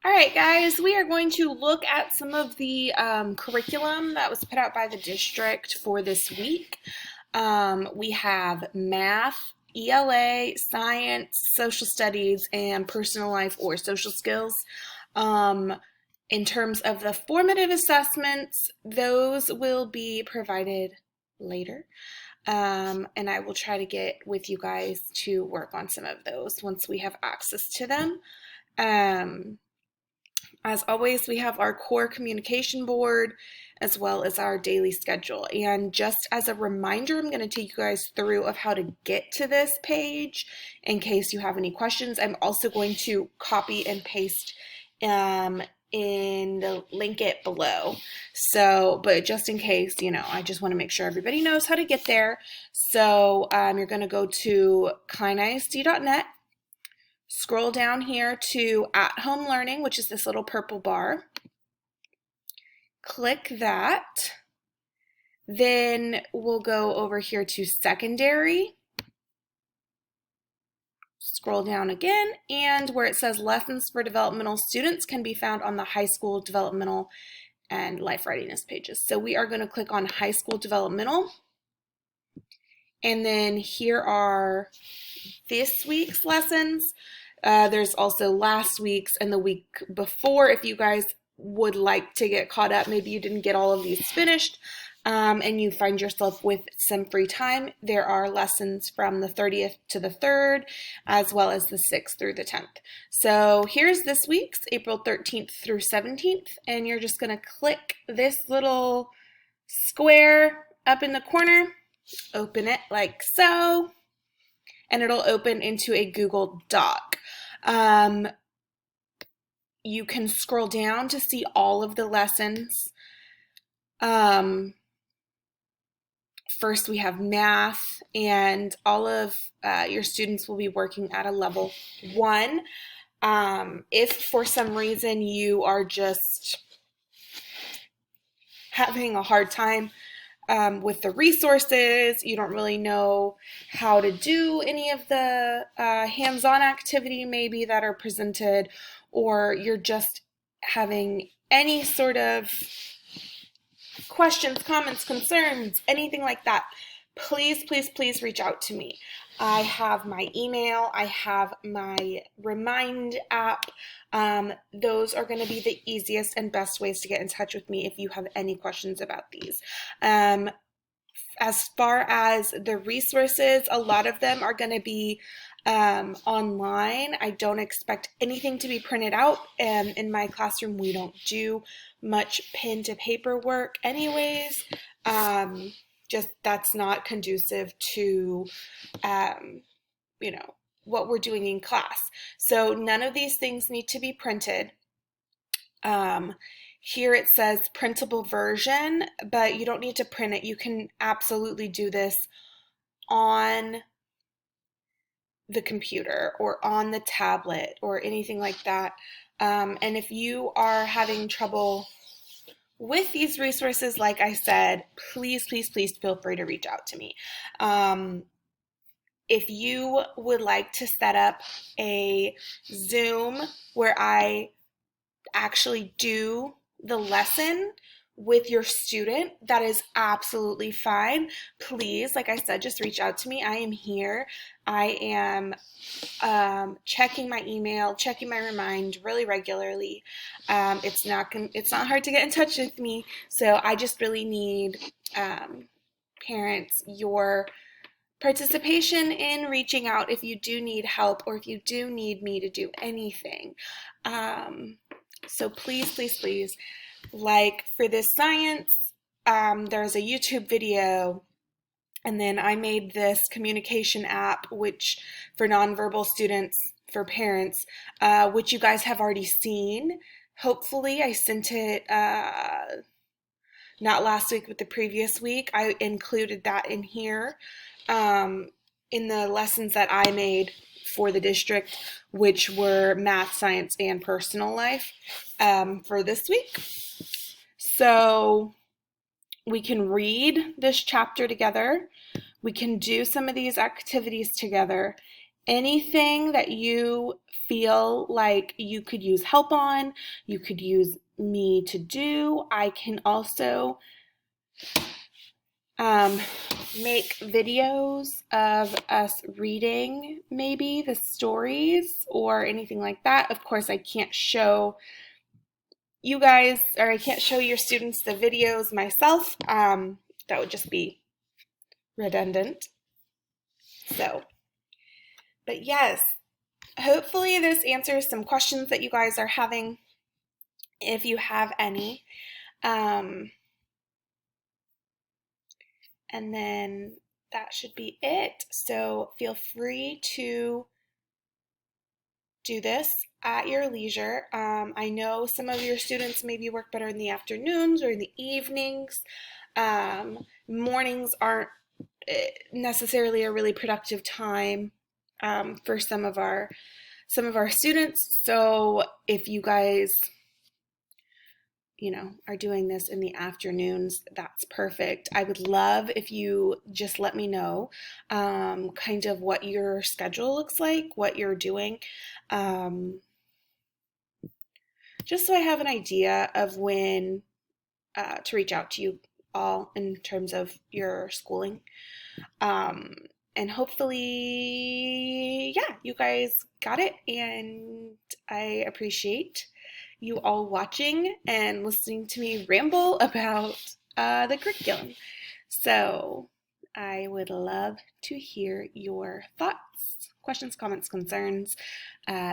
All right, guys, we are going to look at some of the curriculum that was put out by the district for this week. We have math, ELA, science, social studies, and personal life or social skills. In terms of the formative assessments, those will be provided later. And I will try to get with you guys to work on some of those once we have access to them. As always, we have our core communication board as well as our daily schedule. And just as a reminder, I'm going to take you guys through of how to get to this page in case you have any questions. I'm also going to copy and paste link it below. So, but just in case, I just want to make sure everybody knows how to get there. So you're going to go to KleinISD.net. Scroll down here to At Home Learning, which is this little purple bar. Click that. Then we'll go over here to Secondary. Scroll down again, and where it says Lessons for Developmental Students can be found on the high school developmental and life readiness pages. So we are going to click on High School Developmental. And then here are this week's lessons. There's also last week's and the week before if you guys would like to get caught up. Maybe you didn't get all of these finished and you find yourself with some free time. There are lessons from the 30th to the 3rd as well as the 6th through the 10th. So here's this week's, April 13th through 17th, and you're just going to click this little square up in the corner, open it like so, and it'll open into a Google Doc. You can scroll down to see all of the lessons. First, we have math, and all of your students will be working at a level 1. If for some reason you are just having a hard time with the resources, you don't really know how to do any of the hands-on activity maybe that are presented, or you're just having any sort of questions, comments, concerns, anything like that, please, please, please reach out to me. I have my email, I have my Remind app. Those are going to be the easiest and best ways to get in touch with me if you have any questions about these. As far as the resources, a lot of them are going to be online. I don't expect anything to be printed out. In my classroom, we don't do much pen to paper work anyways. Just that's not conducive to, what we're doing in class. So none of these things need to be printed. Here it says printable version, but you don't need to print it. You can absolutely do this on the computer or on the tablet or anything like that. And if you are having trouble with these resources, like I said, please, please, please feel free to reach out to me. If you would like to set up a Zoom where I actually do the lesson with your student, that is absolutely fine. Please, like I said, just reach out to me. I am here. I am checking my email, checking my Remind really regularly. It's not hard to get in touch with me. So I just really need parents, your participation in reaching out if you do need help or if you do need me to do anything. So please, please, please. Like for this science, there's a YouTube video, and then I made this communication app, which for nonverbal students, for parents, which you guys have already seen. Hopefully, I sent it not last week, but the previous week. I included that in here in the lessons that I made for the district, which were math, science, and personal life for this week. So we can read this chapter together. We can do some of these activities together. anything that you feel like you could use help on, you could use me to do. I can also um, make videos of us reading maybe the stories or anything like that. Of course, I can't show you guys, or I can't show your students the videos myself. That would just be redundant. So, but yes, hopefully this answers some questions that you guys are having, if you have any. And then that should be it. So feel free to do this at your leisure. I know some of your students maybe work better in the afternoons or in the evenings. Mornings aren't necessarily a really productive time for some of our students. So if you guys are doing this in the afternoons, that's perfect. I would love if you just let me know kind of what your schedule looks like, what you're doing, just so I have an idea of when to reach out to you all in terms of your schooling. And hopefully, yeah, you guys got it, and I appreciate you all watching and listening to me ramble about the curriculum. So I would love to hear your thoughts, questions, comments, concerns.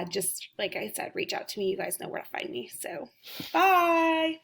Just like I said, reach out to me. You guys know where to find me. So bye.